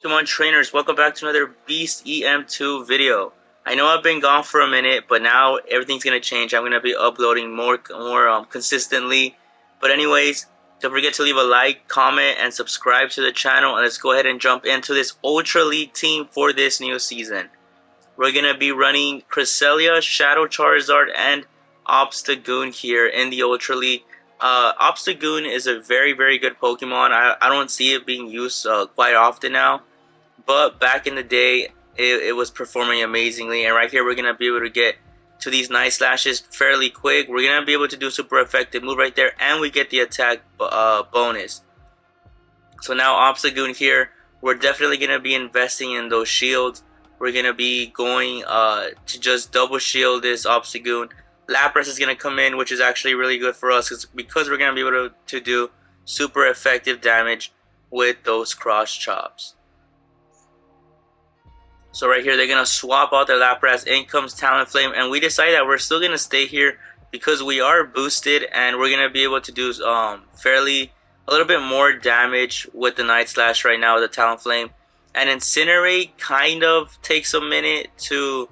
Come on, trainers, welcome back to another Beast EM2 video. I know I've been gone for a minute, but now everything's gonna change. I'm gonna be uploading more consistently. But anyways, don't forget to leave a like, comment, and subscribe to the channel. And let's go ahead and jump into this Ultra League team for this new season. We're gonna be running Cresselia, Shadow Charizard, and Obstagoone here in the Ultra League. Obstagoone is a very good Pokemon. I don't see it being used quite often now. But back in the day, it was performing amazingly. And right here, we're going to be able to get to these Night Slashes fairly quick. We're going to be able to do super effective move right there. And we get the attack bonus. So now Obstagoone here, we're definitely going to be investing in those shields. We're going to be going to just double shield this Obstagoone. Lapras is going to come in, which is actually really good for us because we're going to be able to do super effective damage with those cross chops. So right here, they're going to swap out their Lapras. In comes Talonflame. And we decide that we're still going to stay here because we are boosted. And we're going to be able to do a little bit more damage with the Night Slash right now with the Talonflame. And Incinerate kind of takes a minute to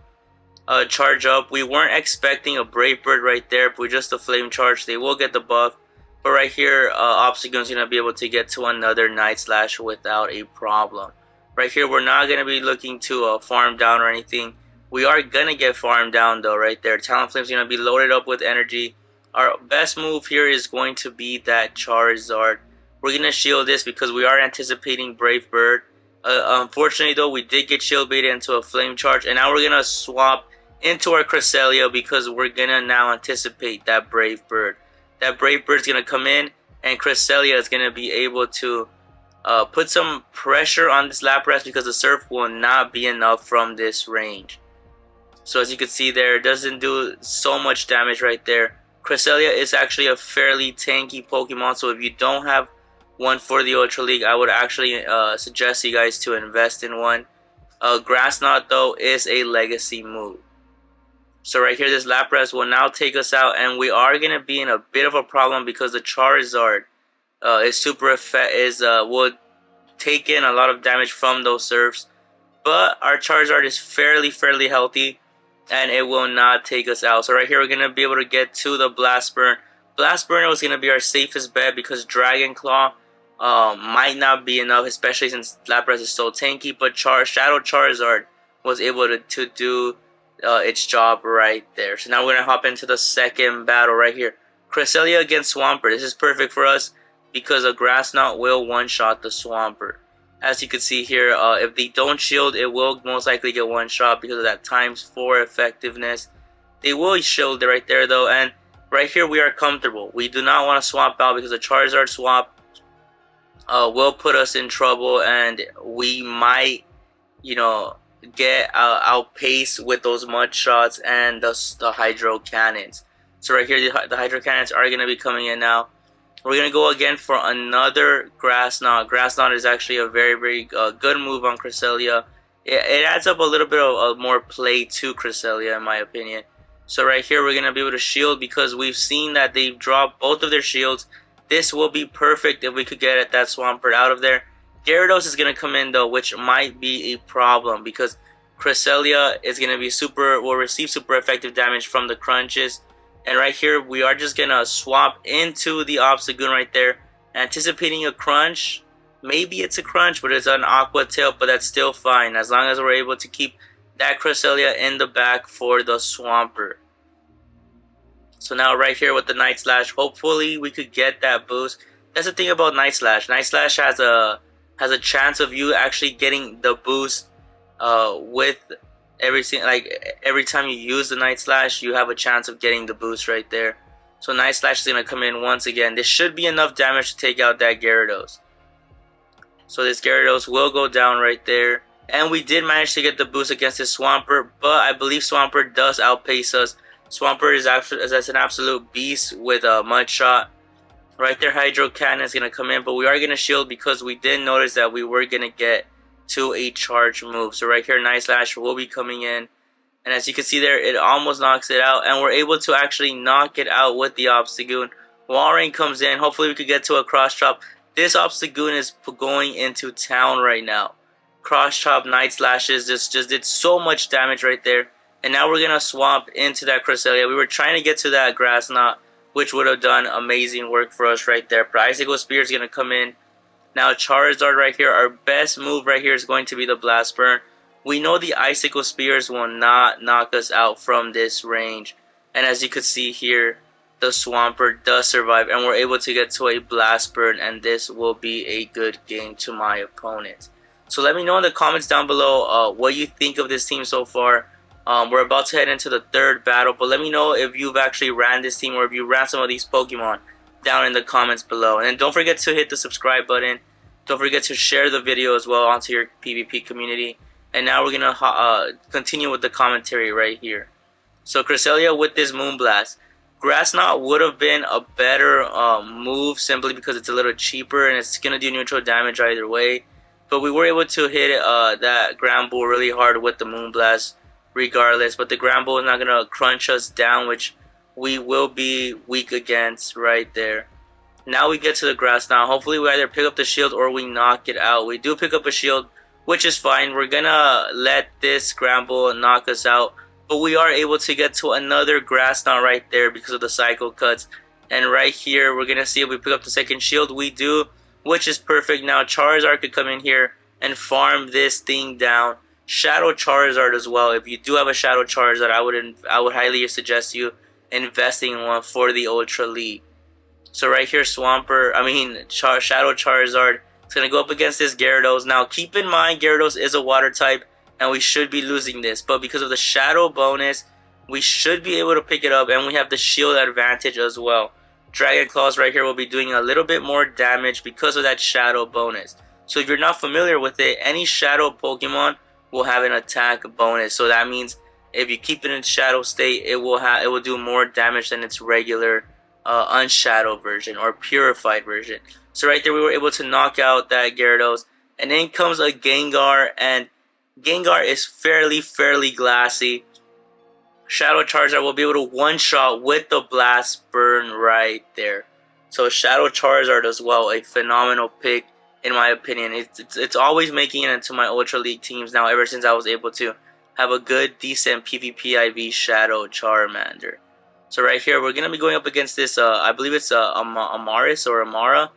charge up. We weren't expecting a Brave Bird right there. But with just a Flame Charge, they will get the buff. But right here, Obstagoone's going to be able to get to another Night Slash without a problem. Right here, we're not going to be looking to farm down or anything. We are going to get farmed down, though, right there. Talonflame's going to be loaded up with energy. Our best move here is going to be that Charizard. We're going to shield this because we are anticipating Brave Bird. Unfortunately, though, we did get shield baited into a Flame Charge. And now we're going to swap into our Cresselia because we're going to now anticipate that Brave Bird. That Brave Bird's going to come in, and Cresselia is going to be able to put some pressure on this Lapras because the Surf will not be enough from this range. So as you can see there, it doesn't do so much damage right there. Cresselia is actually a fairly tanky Pokemon, so if you don't have one for the Ultra League, I would actually suggest you guys to invest in one. Grass Knot, though, is a legacy move. So right here, this Lapras will now take us out, and we are going to be in a bit of a problem because the Charizard will take in a lot of damage from those surfs, but our Charizard is fairly healthy, and it will not take us out. So right here, we're gonna be able to get to the Blast Burn. Blast Burn was gonna be our safest bet because Dragon Claw might not be enough, especially since Lapras is so tanky. But Shadow Charizard was able to do its job right there. So now we're gonna hop into the second battle right here. Cresselia against Swampert. This is perfect for us because a Grass Knot will one-shot the Swampert. As you can see here, if they don't shield, it will most likely get one-shot because of that ×4 effectiveness. They will shield it right there, though, and right here we are comfortable. We do not want to swap out because the Charizard swap will put us in trouble, and we might, get outpaced with those Mud Shots and the Hydro Cannons. So right here, the Hydro Cannons are going to be coming in now. We're going to go again for another Grass Knot. Grass Knot is actually a very good move on Cresselia. It adds up a little bit of more play to Cresselia, in my opinion. So right here, we're going to be able to shield because we've seen that they've dropped both of their shields. This will be perfect if we could get that Swampert out of there. Gyarados is going to come in, though, which might be a problem because Cresselia is going to will receive super effective damage from the crunches. And right here, we are just going to swap into the Obstagoone right there. Anticipating a crunch. Maybe it's a crunch, but it's an Aqua Tail, but that's still fine. As long as we're able to keep that Cresselia in the back for the Swampert. So now right here with the Night Slash, hopefully we could get that boost. That's the thing about Night Slash. Night Slash has a chance of you actually getting the boost with every time you use the Night Slash, you have a chance of getting the boost right there. So Night Slash is going to come in once again. This should be enough damage to take out that Gyarados. So this Gyarados will go down right there. And we did manage to get the boost against this Swampert, but I believe Swampert does outpace us. Swampert is an absolute beast with a Mud Shot. Right there, Hydro Cannon is going to come in, but we are going to shield because we did notice that we were going to get to a charge move. So right here, Night Slash will be coming in, and as you can see there, it almost knocks it out, and we're able to actually knock it out with the Obstagoone. Walrein comes in. Hopefully we could get to a cross chop. This Obstagoone is going into town right now. Cross Chop, Night Slashes. This just did so much damage right there. And now we're going to swap into that Cresselia. We were trying to get to that Grass Knot, which would have done amazing work for us right there. But Icicle Spear is going to come in. Now Charizard right here, our best move right here is going to be the Blast Burn. We know the Icicle Spears will not knock us out from this range. And as you can see here, the Swampert does survive, and we're able to get to a Blast Burn, and this will be a good game to my opponent. So let me know in the comments down below what you think of this team so far. We're about to head into the third battle, but let me know if you've actually ran this team or if you ran some of these Pokemon down in the comments below. And don't forget to hit the subscribe button. Don't forget to share the video as well onto your PvP community. And now we're going to continue with the commentary right here. So Cresselia with this Moonblast. Grass Knot would have been a better move simply because it's a little cheaper and it's going to do neutral damage either way. But we were able to hit that Granbull really hard with the Moonblast regardless. But the Granbull is not going to crunch us down, which we will be weak against right there. Now we get to the Grass Knot. Hopefully we either pick up the shield or we knock it out. We do pick up a shield, which is fine. We're going to let this Granbull knock us out. But we are able to get to another Grass Knot right there because of the cycle cuts. And right here, we're going to see if we pick up the second shield. We do, which is perfect. Now Charizard could come in here and farm this thing down. Shadow Charizard as well. If you do have a Shadow Charizard, I would highly suggest you investing in one for the Ultra League. So right here, Shadow Charizard is going to go up against this Gyarados. Now keep in mind, Gyarados is a water type, and we should be losing this. But because of the Shadow bonus, we should be able to pick it up, and we have the shield advantage as well. Dragon Claws right here will be doing a little bit more damage because of that Shadow bonus. So if you're not familiar with it, any Shadow Pokemon will have an attack bonus. So that means if you keep it in Shadow state, it will do more damage than its regular unshadowed version or purified version. So right there, we were able to knock out that Gyarados. And then comes a Gengar, and Gengar is fairly glassy. Shadow Charizard will be able to one-shot with the Blast Burn right there. So Shadow Charizard as well, a phenomenal pick in my opinion. It's always making it into my Ultra League teams now ever since I was able to have a good, decent PvP IV Shadow Charmander. So right here, we're going to be going up against this, I believe it's Amaris or Amara.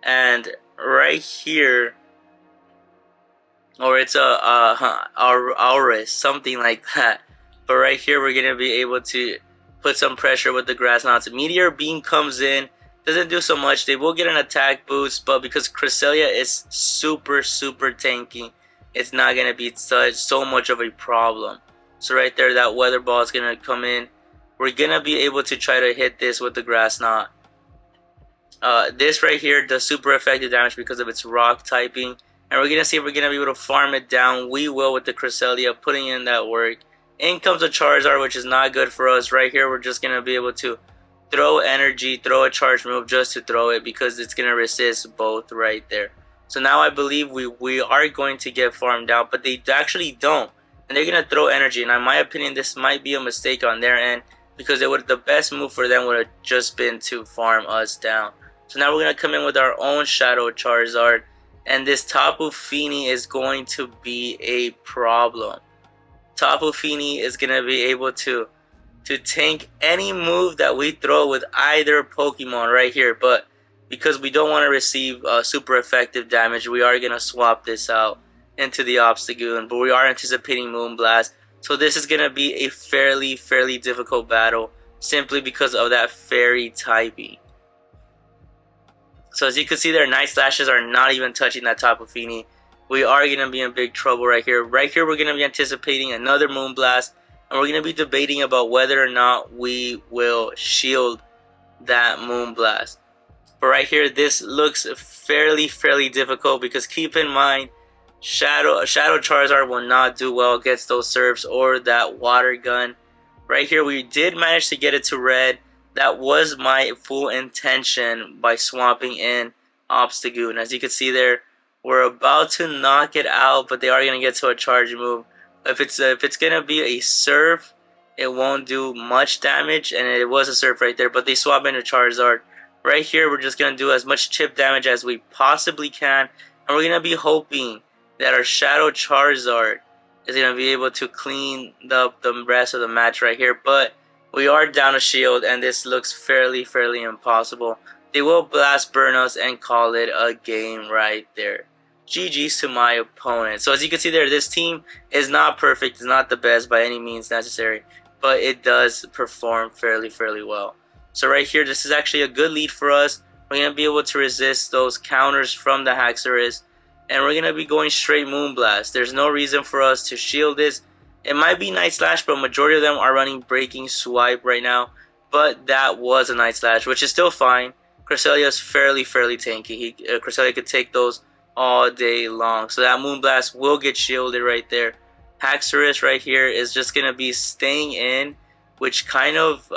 And right here, or it's Auris, something like that. But right here, we're going to be able to put some pressure with the Grass Knots. Meteor Beam comes in, doesn't do so much. They will get an attack boost, but because Cresselia is super tanky, it's not going to be so much of a problem. So right there, that Weather Ball is going to come in. We're going to be able to try to hit this with the Grass Knot. This right here does super effective damage because of its rock typing. And we're going to see if we're going to be able to farm it down. We will with the Cresselia, putting in that work. In comes a Charizard, which is not good for us. Right here, we're just going to be able to throw energy, throw a charge move just to throw it because it's going to resist both right there. So now I believe we are going to get farmed out, but they actually don't. And they're going to throw energy. And in my opinion, this might be a mistake on their end because the best move for them would have just been to farm us down. So now we're going to come in with our own Shadow Charizard. And this Tapu Fini is going to be a problem. Tapu Fini is going to be able to tank any move that we throw with either Pokemon right here. But because we don't want to receive super effective damage, we are going to swap this out into the Obstagoone. But we are anticipating Moonblast. So this is going to be a fairly difficult battle simply because of that fairy typing. So as you can see there, Night Slashes are not even touching that Tapu Fini. We are going to be in big trouble right here. Right here, we're going to be anticipating another Moonblast. And we're going to be debating about whether or not we will shield that Moonblast. But right here, this looks fairly difficult because keep in mind, Shadow Charizard will not do well against those Surfs or that Water Gun. Right here, we did manage to get it to red. That was my full intention by swapping in Obstagoone. As you can see there, we're about to knock it out, but they are going to get to a charge move. If it's going to be a Surf, it won't do much damage, and it was a Surf right there, but they swap into Charizard. Right here, we're just going to do as much chip damage as we possibly can, and we're going to be hoping that our Shadow Charizard is going to be able to clean up the rest of the match right here. But we are down a shield, and this looks fairly impossible. They will blast burn us and call it a game right there. GG's to my opponent. So as you can see there, this team is not perfect. It's not the best by any means necessary, but it does perform fairly well. So right here, this is actually a good lead for us. We're going to be able to resist those counters from the Haxorus, and we're going to be going straight Moonblast. There's no reason for us to shield this. It might be Night Slash, but majority of them are running Breaking Swipe right now, but that was a Night Slash, which is still fine. Cresselia is fairly tanky. Cresselia could take those all day long. So that Moonblast will get shielded right there. Haxorus right here is just going to be staying in, which kind of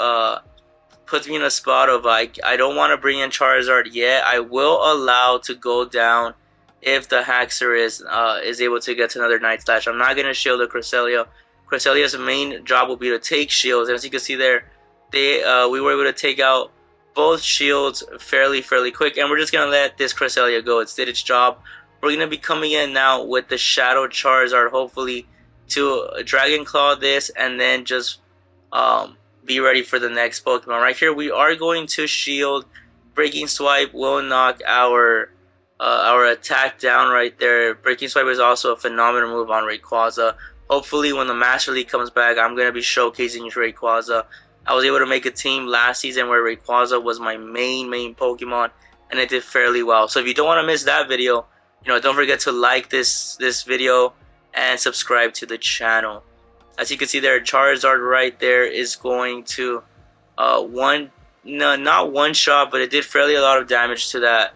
puts me in a spot of like, I don't want to bring in Charizard yet. I will allow to go down if the Haxorus is able to get to another Night Slash. I'm not going to shield the Cresselia. Cresselia's main job will be to take shields. And as you can see there, we were able to take out both shields fairly quick, and we're just gonna let this Cresselia go. It did its job. We're gonna be coming in now with the Shadow Charizard, hopefully to Dragon Claw this, and then just be ready for the next Pokemon. Right here, we are going to shield. Breaking Swipe will knock our attack down right there. Breaking Swipe is also a phenomenal move on Rayquaza. Hopefully, when the Master League comes back, I'm gonna be showcasing Rayquaza. I was able to make a team last season where Rayquaza was my main Pokemon, and it did fairly well. So if you don't want to miss that video, don't forget to like this video and subscribe to the channel. As you can see there, Charizard right there is going to not one shot, but it did fairly a lot of damage to that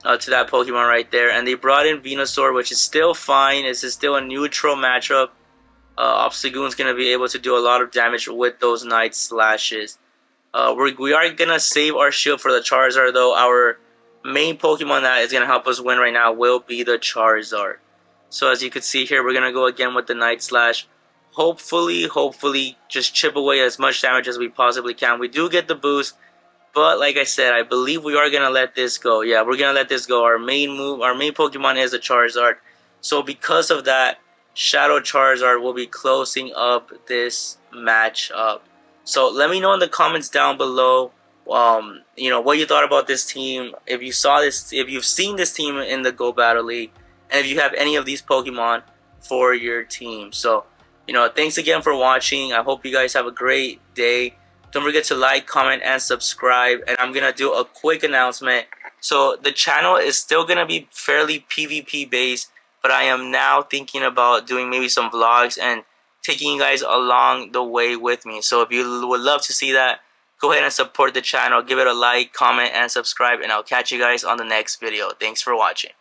Pokemon right there. And they brought in Venusaur, which is still fine. This is still a neutral matchup. Obstagoone's going to be able to do a lot of damage with those Night Slashes. We are going to save our shield for the Charizard, though. Our main Pokemon that is going to help us win right now will be the Charizard. So as you can see here, we're going to go again with the Night Slash. Hopefully, just chip away as much damage as we possibly can. We do get the boost, but like I said, I believe we are going to let this go. Yeah, we're going to let this go. Our main Pokemon is the Charizard. So because of that, Shadow Charizard will be closing up this match up. So let me know in the comments down below, what you thought about this team. If you've seen this team in the Go Battle League, and if you have any of these Pokemon for your team. So, thanks again for watching. I hope you guys have a great day. Don't forget to like, comment, and subscribe. And I'm gonna do a quick announcement. So the channel is still gonna be fairly PvP based, but I am now thinking about doing maybe some vlogs and taking you guys along the way with me. So if you would love to see that, go ahead and support the channel. Give it a like, comment, and subscribe, and I'll catch you guys on the next video. Thanks for watching.